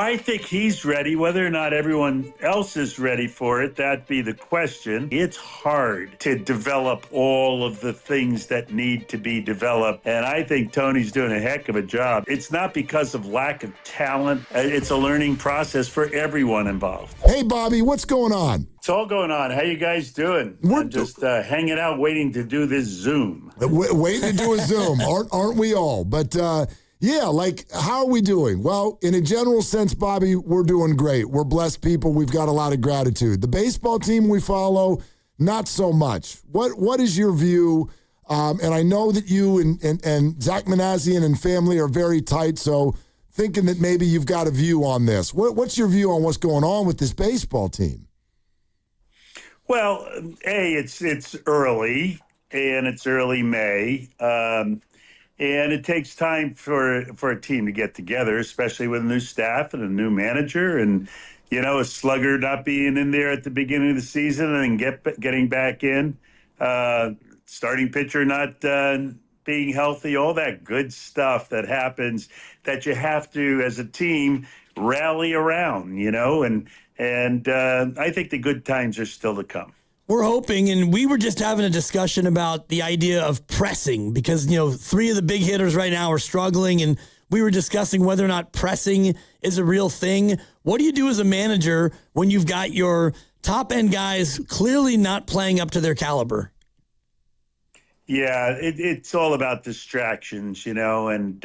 I think he's ready. Whether or not everyone else is ready for it, that'd be the question. It's hard to develop all of the things that need to be developed, and I think Tony's doing a heck of a job. It's not because of lack of talent. It's a learning process for everyone involved. Hey, Bobby, what's going on? It's all going on. How you guys doing? We're I'm just hanging out, waiting to do this Zoom. Waiting to do a Zoom, aren't we all? But yeah, like, how are we doing? Well, in a general sense, Bobby, we're doing great. We're blessed people. We've got a lot of gratitude. The baseball team we follow, not so much. What is your view? And I know that you and Zach Manassian and family are very tight, so thinking that maybe you've got a view on this. What's your view on what's going on with this baseball team? Well, it's early, and it's early May, and it takes time for a team to get together, especially with a new staff and a new manager, and a slugger not being in there at the beginning of the season and then getting back in, starting pitcher not being healthy, all that good stuff that happens that you have to, as a team, rally around, and I think the good times are still to come. We're hoping, and we were just having a discussion about the idea of pressing because, three of the big hitters right now are struggling, and we were discussing whether or not pressing is a real thing. What do you do as a manager when you've got your top-end guys clearly not playing up to their caliber? Yeah, it's all about distractions, and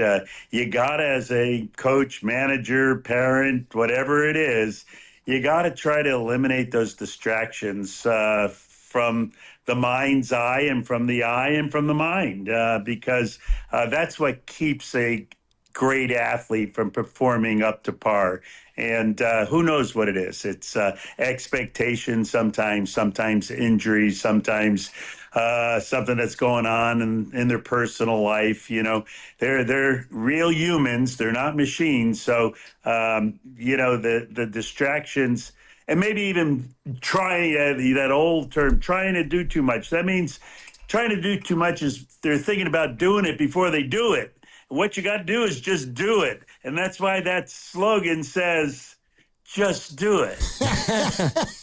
you got to, as a coach, manager, parent, whatever it is, you got to try to eliminate those distractions from the mind's eye and from the eye and from the mind, because that's what keeps a great athlete from performing up to par. And who knows what it is? It's expectations sometimes injuries, sometimes something that's going on in their personal life. They're real humans. They're not machines. So, the distractions, and maybe even trying, that old term, trying to do too much. That means trying to do too much is they're thinking about doing it before they do it. What you got to do is just do it. And that's why that slogan says, just do it.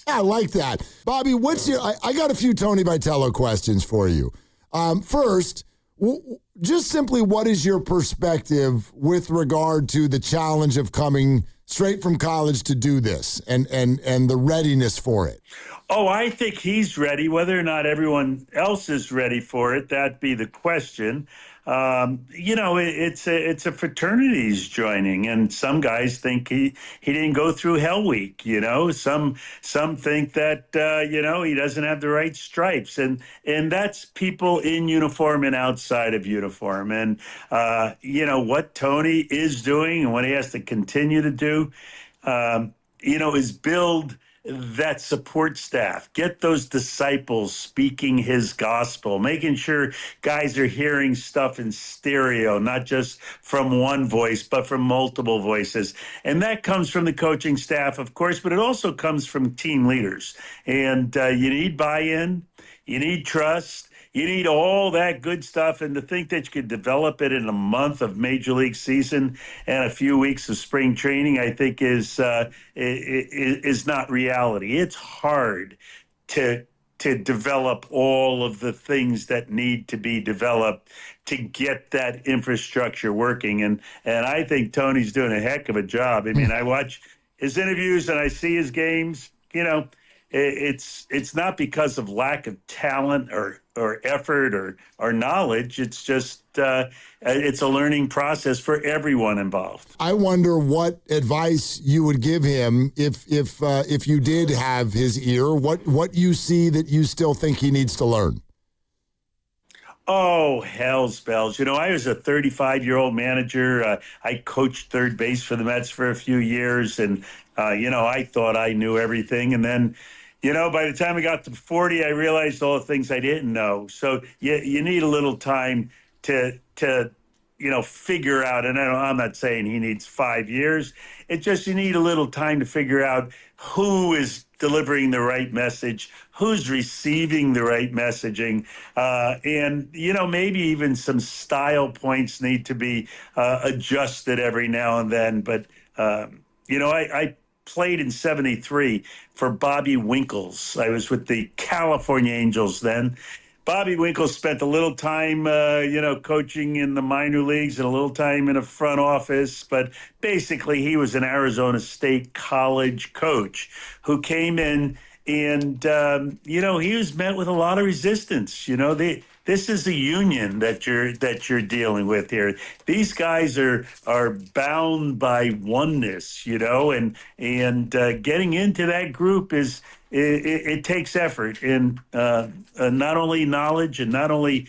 I like that. Bobby, I got a few Tony Vitello questions for you. First, just simply what is your perspective with regard to the challenge of coming straight from college to do this and the readiness for it? Oh, I think he's ready. Whether or not everyone else is ready for it, that'd be the question. It's a fraternity he's joining, and some guys think he didn't go through Hell Week. Some think that he doesn't have the right stripes, and that's people in uniform and outside of uniform. And what Tony is doing and what he has to continue to do, is build that support staff, get those disciples speaking his gospel, making sure guys are hearing stuff in stereo, not just from one voice, but from multiple voices. And that comes from the coaching staff, of course, but it also comes from team leaders. And you need buy-in, you need trust, you need all that good stuff, and to think that you could develop it in a month of Major League season and a few weeks of spring training, I think is not reality. It's hard to develop all of the things that need to be developed to get that infrastructure working. And I think Tony's doing a heck of a job. I mean, I watch his interviews and I see his games, it's not because of lack of talent or effort or knowledge. It's just it's a learning process for everyone involved. I wonder what advice you would give him if you did have his ear. What you see that you still think he needs to learn? Oh, hell's bells. I was a 35-year-old manager. I coached third base for the Mets for a few years, and I thought I knew everything, and then by the time I got to 40, I realized all the things I didn't know. So you need a little time to figure out, and I'm not saying he needs 5 years. It's just you need a little time to figure out who is delivering the right message, who's receiving the right messaging, and maybe even some style points need to be adjusted every now and then. But I played in '73 for Bobby Winkles. I was with the California Angels then. Bobby Winkles spent a little time, coaching in the minor leagues and a little time in a front office. But basically, he was an Arizona State college coach who came in and, he was met with a lot of resistance. This is a union that you're dealing with here. These guys are bound by oneness, and getting into that group it takes effort and not only knowledge and not only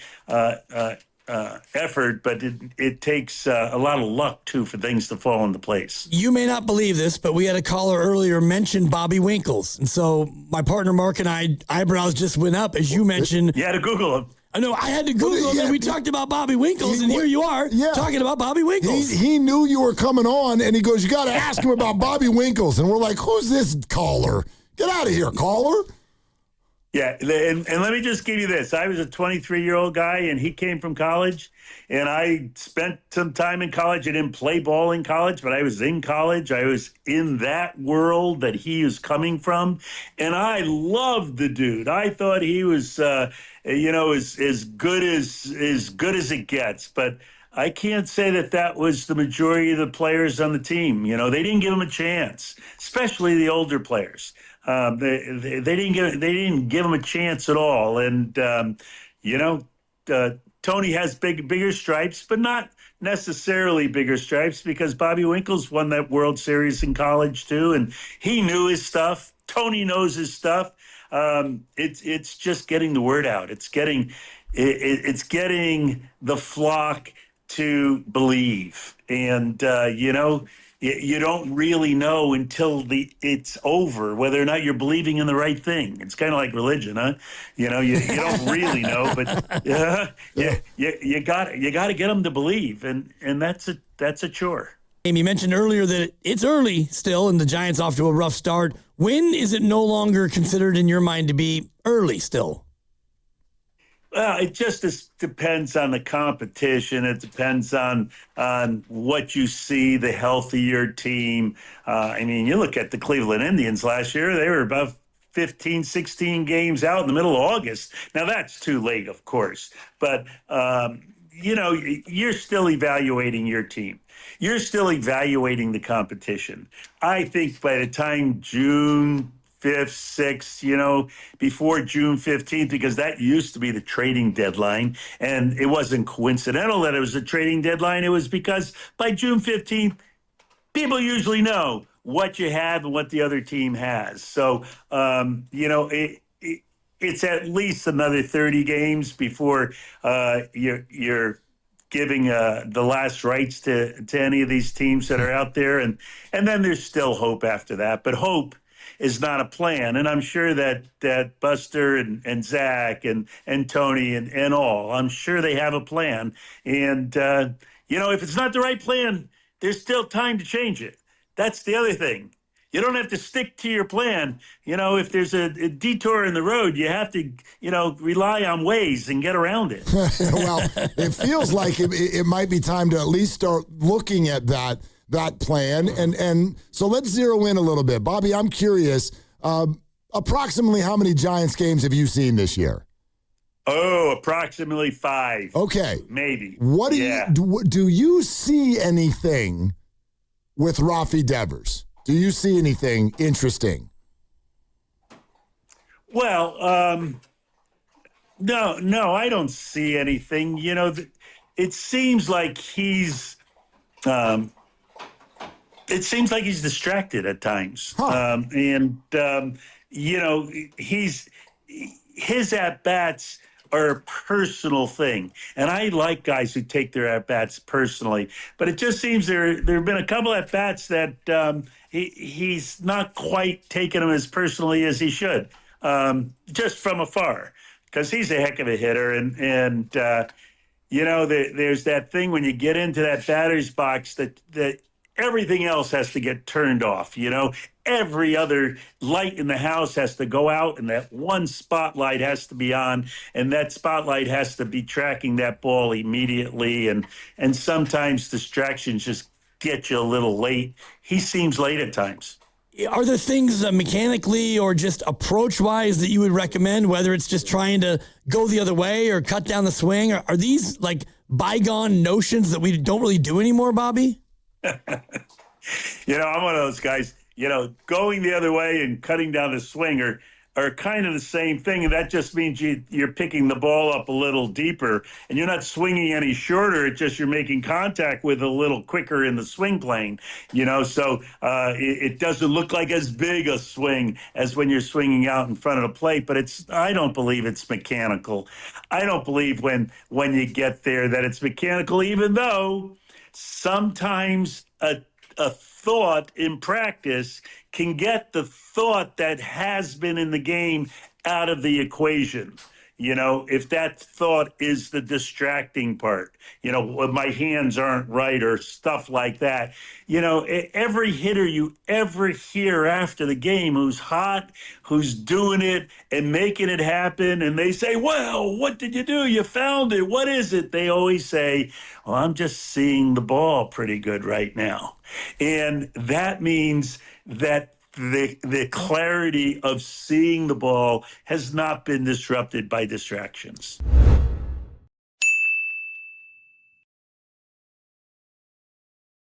effort, but it takes a lot of luck too for things to fall into place. You may not believe this, but we had a caller earlier mention Bobby Winkles, and so my partner Mark and I eyebrows just went up as you mentioned. You had to Google him. I know I had to Google him, and we talked about Bobby Winkles, and here you are talking about Bobby Winkles. He knew you were coming on, and he goes, "You got to ask him about Bobby Winkles," and we're like, "Who's this caller? Get out of here, caller." Yeah, and let me just give you this. I was a 23-year-old guy, and he came from college, and I spent some time in college. I didn't play ball in college, but I was in college. I was in that world that he was coming from, and I loved the dude. I thought he was, as good as it gets. But I can't say that was the majority of the players on the team. They didn't give him a chance, especially the older players. They didn't give him a chance at all. And Tony has bigger stripes, but not necessarily bigger stripes, because Bobby Winkles won that World Series in college too, and he knew his stuff. Tony knows his stuff. It's just getting the word out. It's getting the flock to believe, and you don't really know until it's over whether or not you're believing in the right thing. It's kind of like religion, huh? You don't really know, but you got to get them to believe, and that's a chore. Amy mentioned earlier that it's early still, and the Giants off to a rough start. When is it no longer considered in your mind to be early still? Well, it just depends on the competition. It depends on what you see, the health of your team. You look at the Cleveland Indians last year, they were about 15, 16 games out in the middle of August. Now, that's too late, of course. But, you're still evaluating your team. You're still evaluating the competition. I think by the time June 5th, 6th, before June 15th, because that used to be the trading deadline. And it wasn't coincidental that it was a trading deadline. It was because by June 15th, people usually know what you have and what the other team has. So, it's at least another 30 games before you're giving the last rights to any of these teams that are out there. And then there's still hope after that. But hope is not a plan. And I'm sure that Buster and Zach and Tony and all, I'm sure they have a plan. And, if it's not the right plan, there's still time to change it. That's the other thing. You don't have to stick to your plan. If there's a detour in the road, you have to, rely on Waze and get around it. Well, it feels like it might be time to at least start looking at that plan. And so let's zero in a little bit. Bobby, I'm curious, approximately how many Giants games have you seen this year? Oh, approximately 5. Okay. Maybe. What do you see anything with Rafael Devers? Do you see anything interesting? Well, no, I don't see anything. It seems like he's distracted at times. Huh. His at-bats are a personal thing. And I like guys who take their at-bats personally. But it just seems there have been a couple at-bats that he's not quite taking them as personally as he should, just from afar, because he's a heck of a hitter. And there's that thing when you get into that batter's box that everything else has to get turned off. Every other light in the house has to go out, and that one spotlight has to be on, and that spotlight has to be tracking that ball immediately. And sometimes distractions just get you a little late. He seems late at times. Are there things mechanically or just approach-wise that you would recommend, whether it's just trying to go the other way or cut down the swing? Are these like bygone notions that we don't really do anymore, Bobby? I'm one of those guys, going the other way and cutting down the swing are kind of the same thing. And that just means you're picking the ball up a little deeper and you're not swinging any shorter. It's just you're making contact with a little quicker in the swing plane, so it doesn't look like as big a swing as when you're swinging out in front of the plate. But I don't believe it's mechanical. I don't believe when you get there that it's mechanical, even though sometimes a thought in practice can get the thought that has been in the game out of the equation. If that thought is the distracting part, my hands aren't right or stuff like that. Every hitter you ever hear after the game who's hot, who's doing it and making it happen, and they say, well, what did you do? You found it. What is it? They always say, well, I'm just seeing the ball pretty good right now. And that means that the clarity of seeing the ball has not been disrupted by distractions.